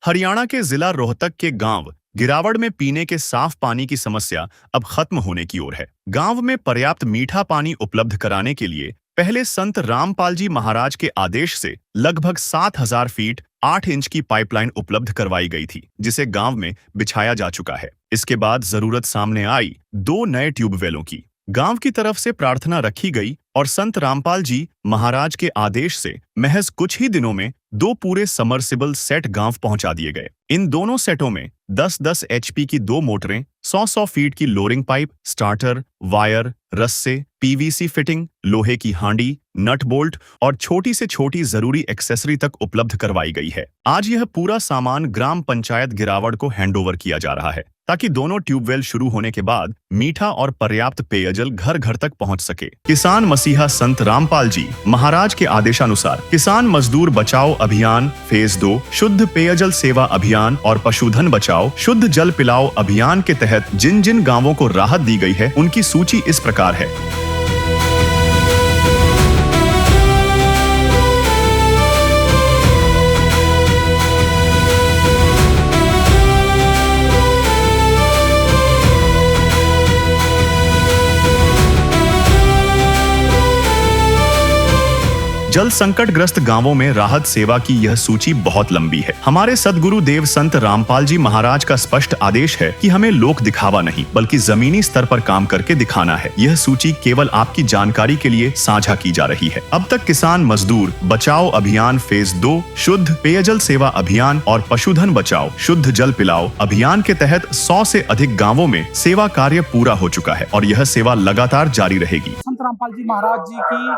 हरियाणा के जिला रोहतक के गांव गिरावड़ में पीने के साफ पानी की समस्या अब खत्म होने की ओर है। गांव में पर्याप्त मीठा पानी उपलब्ध कराने के लिए पहले संत रामपाल जी महाराज के आदेश से लगभग 7,000 फीट 8 इंच की पाइपलाइन उपलब्ध करवाई गई थी, जिसे गांव में बिछाया जा चुका है। इसके बाद जरूरत सामने आई 2 नए ट्यूबवेलों की। गांव की तरफ से प्रार्थना रखी गई और संत रामपाल जी महाराज के आदेश से महज कुछ ही दिनों में 2 पूरे समरसिबल सेट गांव पहुंचा दिए गए। इन दोनों सेटों में 10-10 HP की 2 मोटरें, 100-100 फीट की लोरिंग पाइप, स्टार्टर, वायर, रस्से, PVC फिटिंग, लोहे की हांडी, नट बोल्ट और छोटी से छोटी जरूरी एक्सेसरी तक उपलब्ध करवाई गई है। आज यह पूरा सामान ग्राम पंचायत गिरावड़ को हैंडओवर किया जा रहा है, ताकि दोनों ट्यूबवेल शुरू होने के बाद मीठा और पर्याप्त पेयजल घर घर तक पहुंच सके। किसान मसीहा संत रामपाल जी महाराज के आदेशानुसार किसान मजदूर बचाओ अभियान फेज 2, शुद्ध पेयजल सेवा अभियान और पशुधन बचाओ शुद्ध जल पिलाओ अभियान के तहत जिन जिन गांवों को राहत दी गई है, उनकी सूची इस प्रकार है। जल संकट ग्रस्त गांवों में राहत सेवा की यह सूची बहुत लंबी है। हमारे सदगुरु देव संत रामपाल जी महाराज का स्पष्ट आदेश है कि हमें लोक दिखावा नहीं, बल्कि जमीनी स्तर पर काम करके दिखाना है। यह सूची केवल आपकी जानकारी के लिए साझा की जा रही है। अब तक किसान मजदूर बचाओ अभियान फेज 2, शुद्ध पेयजल सेवा अभियान और पशुधन बचाओ शुद्ध जल पिलाओ अभियान के तहत 100 से अधिक गाँवों में सेवा कार्य पूरा हो चुका है और यह सेवा लगातार जारी रहेगी। संत रामपाल जी महाराज जी की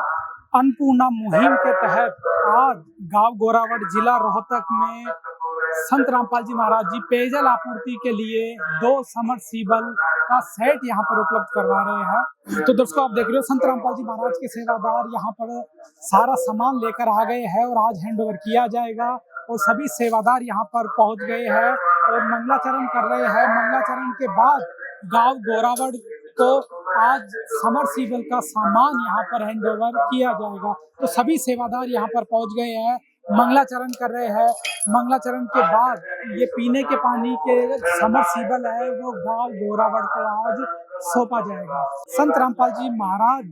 अन्नपूर्णा मुहिम के तहत आज गांव गोरावड़ जिला रोहतक में संत रामपाल जी महाराज जी पेयजल आपूर्ति के लिए 2 समरसीबल का सेट यहां पर उपलब्ध करवा रहे हैं। तो दोस्तों, आप देख रहे हो संत रामपाल जी महाराज के सेवादार यहां पर सारा सामान लेकर आ गए हैं और आज हैंडओवर किया जाएगा और सभी सेवादार यहां पर पहुंच गए हैं और मंगलाचरण कर रहे हैं। मंगलाचरण के बाद गाँव गोरावड़ को आज समरसीबल का सामान यहाँ पर हैंडओवर किया जाएगा। तो सभी सेवादार यहाँ पर पहुँच गए हैं, मंगलाचरण कर रहे हैं। मंगलाचरण के बाद ये पीने के पानी के समरसीबल है वो गांव गोरावड़ को आज सौंपा जाएगा। संत रामपाल जी महाराज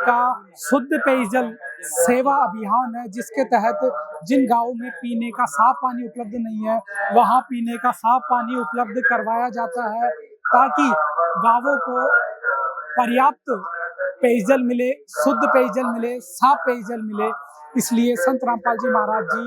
का शुद्ध पेयजल सेवा अभियान है, जिसके तहत जिन गांवों में पीने का साफ पानी उपलब्ध नहीं है, वहां पीने का साफ पानी उपलब्ध करवाया जाता है, ताकि गांवों को पर्याप्त पेयजल मिले, शुद्ध पेयजल मिले, साफ पेयजल मिले। इसलिए संत रामपाल जी महाराज जी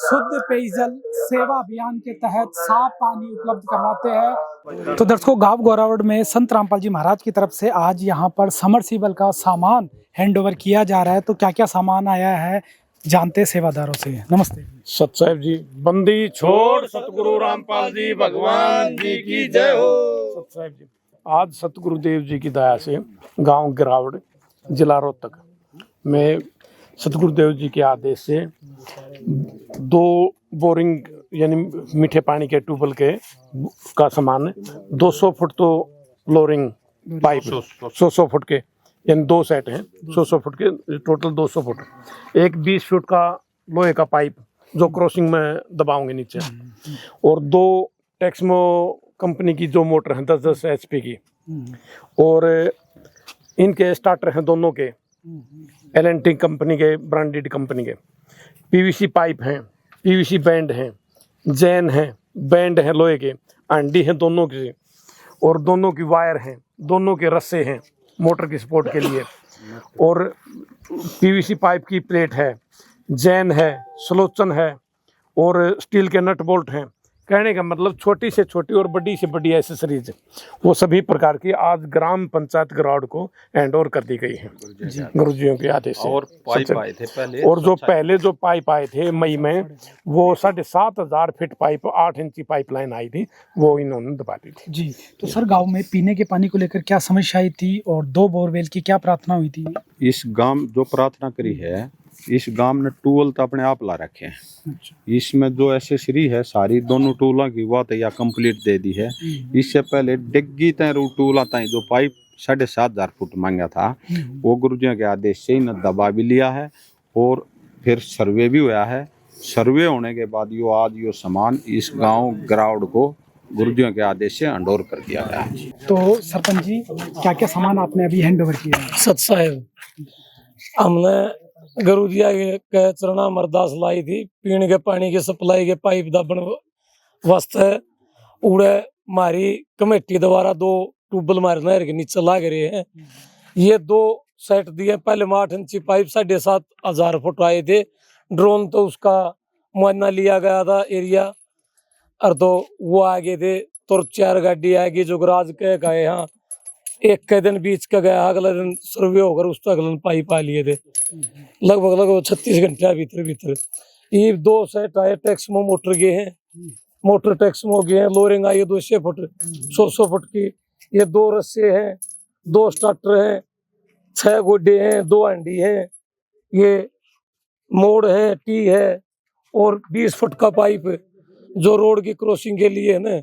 शुद्ध पेयजल सेवा अभियान के तहत साफ पानी उपलब्ध करवाते हैं। तो दर्शकों, गांव गोरावड़ में संत रामपाल जी महाराज की तरफ से आज यहां पर समरसीबल का सामान हैंडओवर किया जा रहा है। तो क्या क्या सामान आया है जानते सेवादारों से। नमस्ते सत साहेब जी। बंदी छोड़ सतगुरु रामपाल जी भगवान जी की जय हो। सत साहेब जी, आज सतगुरुदेव जी की दया से गांव गिरावड़ जिला रोहतक में सतगुरुदेव जी के आदेश से 2 बोरिंग यानी मीठे पानी के ट्यूबवेल के का सामान 200 फुट तो फ्लोरिंग पाइप 100 फुट के यानी 2 सेट हैं, 100 फुट के टोटल 200 फुट। एक 20 फुट का लोहे का पाइप जो क्रॉसिंग में दबाओगे नीचे, और 2 टेक्समो कंपनी की जो मोटर है 10-10 HP की, और इनके स्टार्टर हैं दोनों के L&T कंपनी के, ब्रांडेड कंपनी के। PVC पाइप हैं, PVC बैंड हैं, जैन हैं, बैंड हैं लोहे के, आंडी हैं दोनों की, और दोनों की वायर हैं, दोनों के रस्से हैं मोटर की सपोर्ट के लिए, और PVC पाइप की प्लेट है, जैन है, सलोचन है, और स्टील के नट बोल्ट हैं। कहने का मतलब छोटी से छोटी और बड़ी से बड़ी एसेसरीज वो सभी प्रकार की आज ग्राम पंचायत गिरावड़ को हैंडओवर कर दी गई है गुरुजियों के आदेश से। और पाइप आए थे पहले, और जो पहले जो पाइप आए थे मई में, वो 7,500 फीट पाइप 8 इंची पाइपलाइन आई थी, वो इन्होंने दबा दी थी जी। तो सर, गांव में पीने के पानी को लेकर क्या समस्या आई थी और 2 बोरवेल की क्या प्रार्थना हुई थी? इस गांव जो प्रार्थना करी है, इस गांव ने टूल तो अपने आप ला रखे हैं। इसमें जो एसेसरी है सारी दोनों टूलों की वो तैयार कंप्लीट दे दी है। इससे पहले डिग्गी तय टूल आता है जो पाइप 7,500 फुट मांगा था, वो गुरुजियों के आदेश से ही न दबा भी लिया है और फिर सर्वे भी हुआ है। सर्वे होने के बाद यो आज यो सामान इस गांव गिरावड़ को गुरुजियों के आदेश से हैंड ओवर कर दिया गया है। तो सरपंच जी क्या क्या सामान आपने अभी हैंड ओवर किया है? सत साहेब, हमने गुरुजिया के चरणा मरदास लाई थी पीने के पानी के सप्लाई के पाइप दाबन वास्ते। उड़े हमारी कमेटी द्वारा 2 ट्यूबवेल हमारे नहर के नीचे लाग रहे हैं। ये 2 सेट दिए। पहले में 8 इंची पाइप 7,500 फुट आए थे। ड्रोन तो उसका मुआयना लिया गया था एरिया, और तो वो आगे थे। तो 4 गाड़ी आएगी जो राज के गए। यहाँ एक के दिन बीच का गया, अगले दिन सर्वे होकर उस अगले दिन पाइप आ लिए थे। लगभग 36 घंटे भीतर ये 2 सेट आए। टैक्समो मोटर के हैं, मोटर टैक्समो के हैं। लोरिंग आई है 200 फुट 100 फुट की। ये 2 रस्से हैं, 2 स्टार्टर हैं, 6 गोड्डे हैं, 2 हंडी हैं, ये मोड़ है, टी है, और 20 फुट का पाइप जो रोड की क्रॉसिंग के लिए है ना,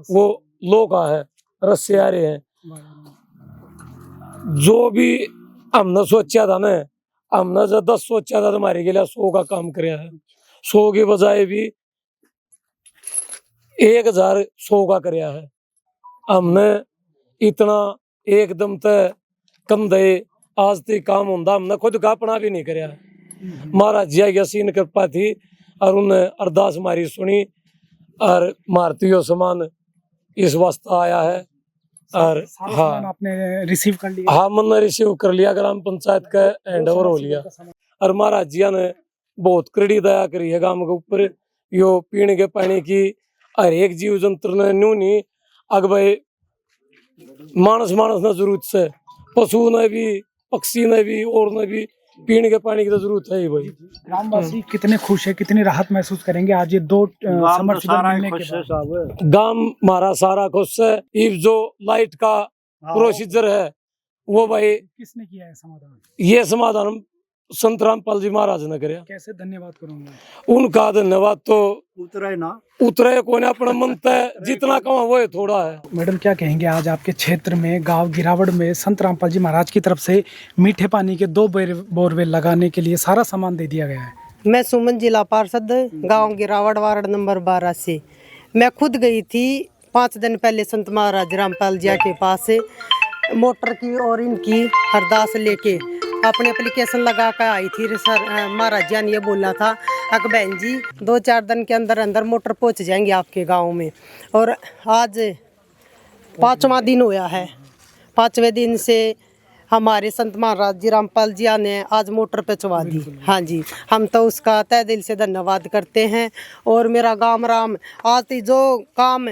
वो लो का है, रस्से आ रहे हैं। जो भी हमने सोचा था ना, हमने जो 10 सोचा था हमारे के लिए 100 का काम कराया है। 100 की बजाय भी 1,100 का कराया है। हमने इतना एकदम तक कम दे आज तक काम होता, हमने खुद का अपना भी नहीं कराया। महाराज जी की असीन कृपा थी, और उन्हें अरदास हमारी सुनी, और भारतीय समान इस वास्ते आया है। और हाँ आपने रिसीव कर लिया? हाँ, मैंने रिसीव कर लिया, ग्राम पंचायत का हैंड ओवर हो लिया। और महाराज जी ने बहुत कड़ी दया करी है गांव के ऊपर। यो पीने के पानी की हर एक जीव जंतु ने न्यू नहीं अग भाई मानस ने जरूरत से, पशु ने भी, पक्षी ने भी, और ने भी पीने के पानी की तो जरूरत है ही भाई। ग्रामवासी कितने खुश है, कितनी राहत महसूस करेंगे आज ये 2 समर्सिबल मिलने के बाद? गांव हमारा सारा खुश है। ये जो लाइट का प्रोसीजर है वो भाई किसने किया है समाधान? ये समाधान संत रामपाल जी महाराज ने करे। कैसे धन्यवाद करूंगा उनका? धन्यवाद तो उतरे को अपना मन तय जितना कमा वो थोड़ा है। मैडम क्या कहेंगे, आज आपके क्षेत्र में गांव गिरावड़ में संत रामपाल जी महाराज की तरफ से मीठे पानी के 2 बोरवेल लगाने के लिए सारा सामान दे दिया गया है। मैं सुमन, जिला पार्षद, गांव गिरावड़, वार्ड नंबर 12 से। मैं खुद गई थी 5 दिन पहले संत महाराज रामपाल जी के पास से मोटर की और इनकी अरदास लेके अपने एप्लीकेशन लगा कर आई थी। सर महाराज जी ने ये बोला था अक बहन जी 2-4 दिन के अंदर अंदर मोटर पहुंच जाएंगे आपके गांव में। और आज 5वां दिन होया है। 5वें दिन से हमारे संत महाराज जी रामपाल जी ने आज मोटर पे चढ़ा दी। हाँ जी, हम तो उसका तहे दिल से धन्यवाद करते हैं। और मेरा गांव राम आज जो काम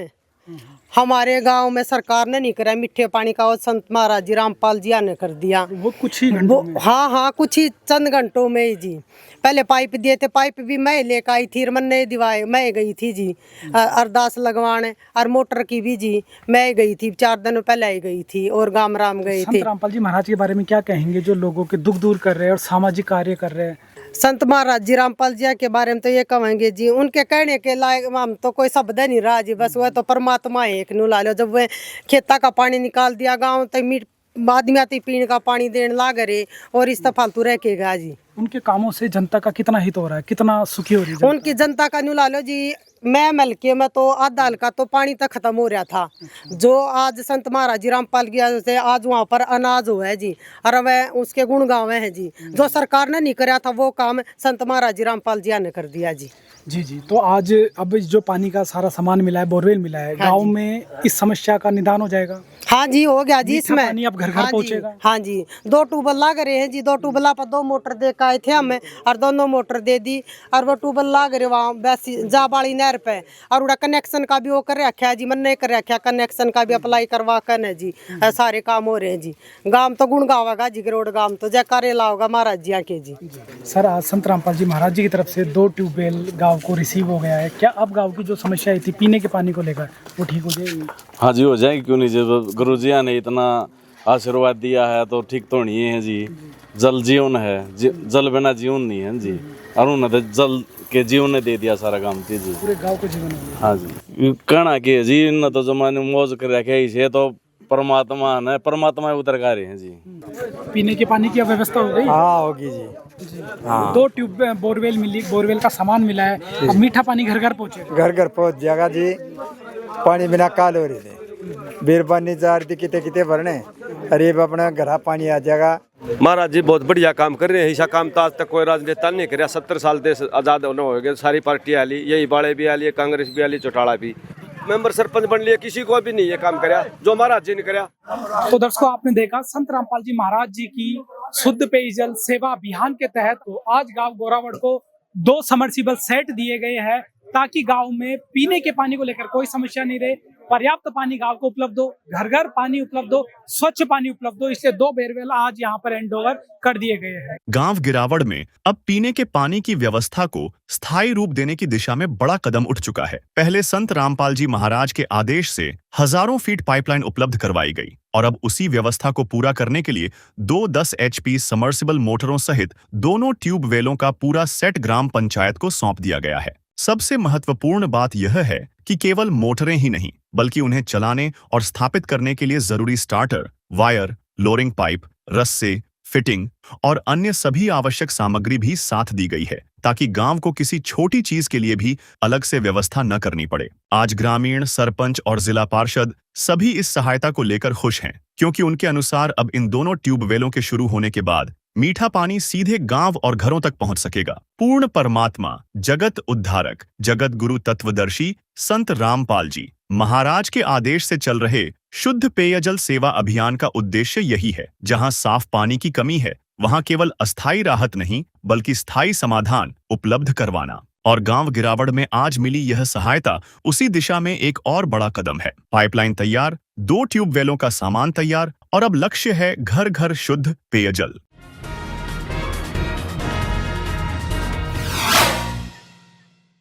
हमारे गांव में सरकार ने नहीं करा मीठे पानी का, और संत महाराज जी रामपाल जी ने कर दिया। वो कुछ ही घंटों में? हाँ, कुछ ही चंद घंटों में ही जी। पहले पाइप दिए थे, पाइप भी मैं लेकर आई थी, मन ने दिवाए मैं गई थी जी अरदास लगवाने। और मोटर की भी जी मैं गई थी, 4 दिन पहले ही गई थी, और गाम राम गए थे। संत रामपाल जी महाराज के बारे में क्या कहेंगे जो लोगों के दुख दूर कर रहे हैं और सामाजिक कार्य कर रहे हैं? संत महाराज जी रामपाल जी के बारे में तो ये कहेंगे जी, उनके कहने के लायक हम तो कोई शब्द नहीं रहा जी। बस वह तो परमात्मा एक नु ला लो। जब वह खेता का पानी निकाल दिया गांव तो मीट आदमी आती पीने का पानी देने लाग रहे, और इस फालतू रह के गया जी। उनके कामों से जनता का कितना हित हो रहा है, कितना सुखी हो रही है उनकी जनता का नु ला लो जी। मैं मलके में तो आधा हल्का तो पानी तक खत्म हो रहा था। जो आज संत महाराज जी रामपाल गया से आज वहाँ पर अनाज हुआ है जी, और वह उसके गुण गावे हैं जी। जो सरकार ने नहीं कराया था वो काम संत महाराज जी रामपाल जी ने कर दिया जी। जी। तो आज अब जो पानी का सारा सामान मिला है, बोरवेल मिला है, गांव में इस समस्या का निदान हो जाएगा? हाँ जी, हो गया जी। इसमें पानी अब घर घर पहुंचेगा? हाँ जी, 2 ट्यूबवेल लग रहे हैं जी। 2 ट्यूबवेल पर 2 मोटर दे के आए थे हमें, और दोनों मोटर दे दी। और वो ट्यूबवेल लग रहे वहाँ वैसी जाबाड़ी नहर पे, और उड़ा कनेक्शन का भी वो कर रखा है जी। मन नहीं कर रखा, कनेक्शन का भी अप्लाई करवा कर है जी। सारे काम हो रहे हैं जी। गांव तो गुण गावेगा जी, गरोड़ गांव तो जयकारे लाओगा महाराज जी के जी। सर, आज संत रामपाल जी महाराज जी की तरफ से 2 ट्यूबवेल गाँव को रिसीव हो गया है। क्या अब गाँव की जो समस्या थी पीने के पानी को लेकर वो ठीक हो जाएगी? हाँ जी, हो जाएगी, क्यों नहीं। जब गुरु जी ने इतना आशीर्वाद दिया है तो ठीक तो नहीं है जी। जल जीवन है, जल बिना जीवन नहीं है जी। और उन्होंने जल के जीवन ने दे दिया सारा काम थी जी, पूरे गांव को जीवन हो गया। हाँ जी, कहना कि जी इन तो जमाने मौज कर रखे इसे तो परमात्मा ने परमात्मा उतर हैं जी। पीने के पानी की व्यवस्था हो गई? हाँ होगी जी। हाँ 2 ट्यूब बोरवेल मिली, बोरवेल का सामान मिला है। अब मीठा पानी घर घर पहुंचे। घर घर पहुंच जाएगा जी। पानी बिना काल हो रही थी, बीरबानी जा रही थी किते किते भरने, अरे अपना घर पानी आ जाएगा। महाराज जी बहुत बढ़िया काम कर रहे हैं। ऐसा काम तो आज तक कोई राजनेता नहीं कराया। 70 साल देश आजाद होने हो गए, सारी पार्टियां आली, यही बाड़े भी आली, कांग्रेस भी आली, चौटाला भी, मेंबर सरपंच बन लिए, किसी को भी नहीं ये काम कराया जो महाराज जी ने कराया। तो दर्शकों, आपने देखा संत रामपाल जी महाराज जी की शुद्ध पेयजल सेवा अभियान के तहत तो आज गांव गोरावड़ को 2 समरसीबल सेट दिए गए हैं ताकि गांव में पीने के पानी को लेकर कोई समस्या नहीं रहे। पर्याप्त पानी गांव को उपलब्ध हो, घर घर पानी उपलब्ध हो, स्वच्छ पानी उपलब्ध हो। इसलिए 2 बोरवेल आज यहाँ पर हैंडओवर कर दिए गए हैं। गांव गिरावड़ में अब पीने के पानी की व्यवस्था को स्थायी रूप देने की दिशा में बड़ा कदम उठ चुका है। पहले संत रामपाल जी महाराज के आदेश से हजारों फीट पाइपलाइन उपलब्ध करवाई गई और अब उसी व्यवस्था को पूरा करने के लिए 2 10 HP सबमर्सिबल मोटरों सहित दोनों ट्यूब वेलों का पूरा सेट ग्राम पंचायत को सौंप दिया गया है। सबसे महत्वपूर्ण बात यह है कि केवल मोटरें ही नहीं बल्कि उन्हें चलाने और स्थापित करने के लिए जरूरी स्टार्टर, वायर, लोरिंग पाइप, रस्से, फिटिंग और अन्य सभी आवश्यक सामग्री भी साथ दी गई है ताकि गांव को किसी छोटी चीज के लिए भी अलग से व्यवस्था न करनी पड़े। आज ग्रामीण, सरपंच और जिला पार्षद सभी इस सहायता को लेकर खुश हैं क्योंकि उनके अनुसार अब इन दोनों ट्यूबवेलों के शुरू होने के बाद मीठा पानी सीधे गांव और घरों तक पहुंच सकेगा। पूर्ण परमात्मा, जगत उद्धारक, जगत गुरु तत्वदर्शी संत रामपाल जी महाराज के आदेश से चल रहे शुद्ध पेयजल सेवा अभियान का उद्देश्य यही है। जहां साफ पानी की कमी है वहां केवल अस्थायी राहत नहीं बल्कि स्थायी समाधान उपलब्ध करवाना। और गांव गिरावड़ में आज मिली यह सहायता उसी दिशा में एक और बड़ा कदम है। पाइपलाइन तैयार, 2 ट्यूबवेलों का सामान तैयार और अब लक्ष्य है घर घर शुद्ध पेयजल।